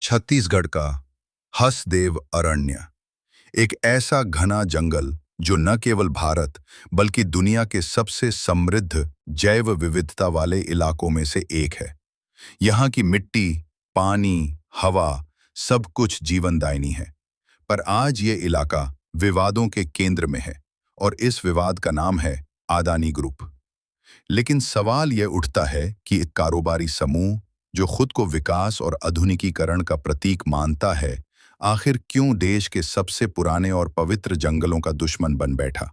छत्तीसगढ़ का हसदेव अरण्य एक ऐसा घना जंगल जो न केवल भारत बल्कि दुनिया के सबसे समृद्ध जैव विविधता वाले इलाकों में से एक है। यहाँ की मिट्टी, पानी, हवा सब कुछ जीवनदायिनी है। पर आज ये इलाका विवादों के केंद्र में है और इस विवाद का नाम है अदानी ग्रुप। लेकिन सवाल यह उठता है कि एक कारोबारी समूह जो खुद को विकास और आधुनिकीकरण का प्रतीक मानता है, आखिर क्यों देश के सबसे पुराने और पवित्र जंगलों का दुश्मन बन बैठा।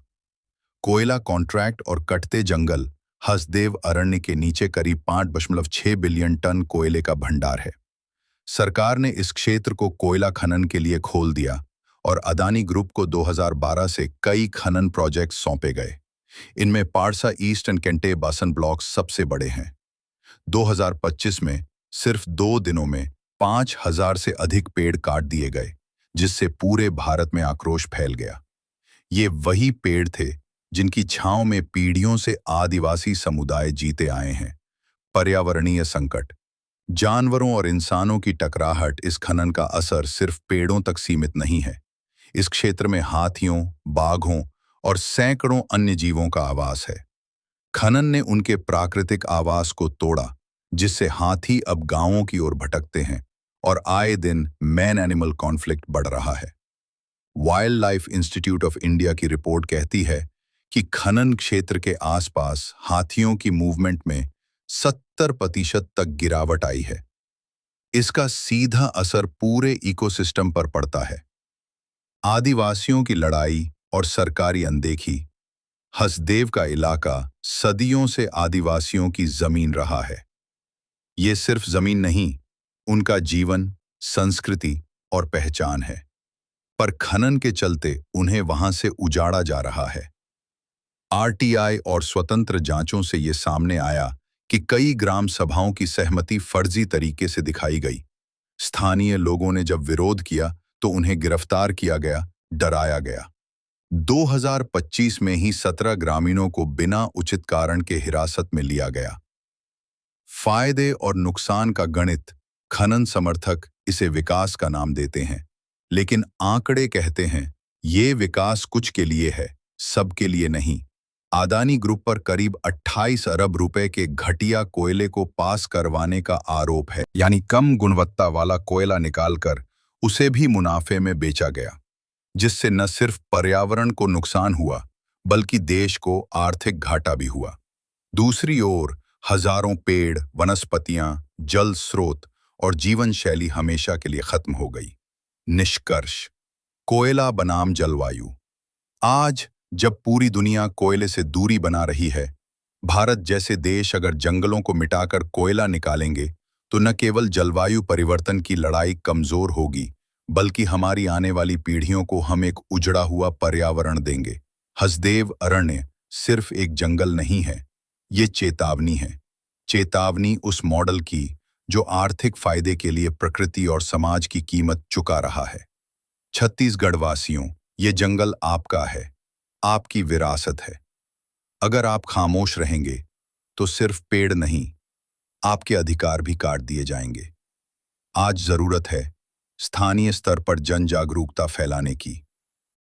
कोयला कॉन्ट्रैक्ट और कटते जंगल। हसदेव अरण्य के नीचे करीब 5.6 बिलियन टन कोयले का भंडार है। सरकार ने इस क्षेत्र को कोयला खनन के लिए खोल दिया और अदानी ग्रुप को 2012 से कई खनन प्रोजेक्ट सौंपे गए। इनमें पारसा ईस्ट एंड केंटे बासन ब्लॉक्स सबसे बड़े हैं। 2025 में सिर्फ 2 दिनों में 5,000 से अधिक पेड़ काट दिए गए, जिससे पूरे भारत में आक्रोश फैल गया। ये वही पेड़ थे जिनकी छांव में पीढ़ियों से आदिवासी समुदाय जीते आए हैं। पर्यावरणीय संकट। जानवरों और इंसानों की टकराहट। इस खनन का असर सिर्फ पेड़ों तक सीमित नहीं है। इस क्षेत्र में हाथियों, बाघों और सैकड़ों अन्य जीवों का आवास है। खनन ने उनके प्राकृतिक आवास को तोड़ा, जिससे हाथी अब गांवों की ओर भटकते हैं और आए दिन मैन एनिमल कॉन्फ्लिक्ट बढ़ रहा है। Wild life institute of India की रिपोर्ट कहती है कि खनन क्षेत्र के आसपास हाथियों की मूवमेंट में 70% तक गिरावट आई है। इसका सीधा असर पूरे इकोसिस्टम पर पड़ता है। आदिवासियों की लड़ाई और सरकारी अनदेखी। हसदेव का इलाका सदियों से आदिवासियों की जमीन रहा है। ये सिर्फ जमीन नहीं, उनका जीवन, संस्कृति और पहचान है। पर खनन के चलते उन्हें वहां से उजाड़ा जा रहा है। आरटीआई और स्वतंत्र जांचों से ये सामने आया कि कई ग्राम सभाओं की सहमति फर्जी तरीके से दिखाई गई। स्थानीय लोगों ने जब विरोध किया तो उन्हें गिरफ्तार किया गया, डराया गया। 2025 में ही 17 ग्रामीणों को बिना उचित कारण के हिरासत में लिया गया। फायदे और नुकसान का गणित। खनन समर्थक इसे विकास का नाम देते हैं, लेकिन आंकड़े कहते हैं ये विकास कुछ के लिए है, सबके लिए नहीं। अदानी ग्रुप पर करीब 28 अरब रुपए के घटिया कोयले को पास करवाने का आरोप है, यानी कम गुणवत्ता वाला कोयला निकालकर उसे भी मुनाफे में बेचा गया, जिससे न सिर्फ पर्यावरण को नुकसान हुआ बल्कि देश को आर्थिक घाटा भी हुआ। दूसरी ओर हजारों पेड़, वनस्पतियां, जल स्रोत और जीवन शैली हमेशा के लिए खत्म हो गई। निष्कर्ष। कोयला बनाम जलवायु। आज जब पूरी दुनिया कोयले से दूरी बना रही है, भारत जैसे देश अगर जंगलों को मिटाकर कोयला निकालेंगे तो न केवल जलवायु परिवर्तन की लड़ाई कमजोर होगी, बल्कि हमारी आने वाली पीढ़ियों को हम एक उजड़ा हुआ पर्यावरण देंगे। हसदेव अरण्य सिर्फ एक जंगल नहीं है, ये चेतावनी है। चेतावनी उस मॉडल की जो आर्थिक फायदे के लिए प्रकृति और समाज की कीमत चुका रहा है। छत्तीसगढ़ वासियों, ये जंगल आपका है, आपकी विरासत है। अगर आप खामोश रहेंगे तो सिर्फ पेड़ नहीं, आपके अधिकार भी काट दिए जाएंगे। आज जरूरत है स्थानीय स्तर पर जन जागरूकता फैलाने की।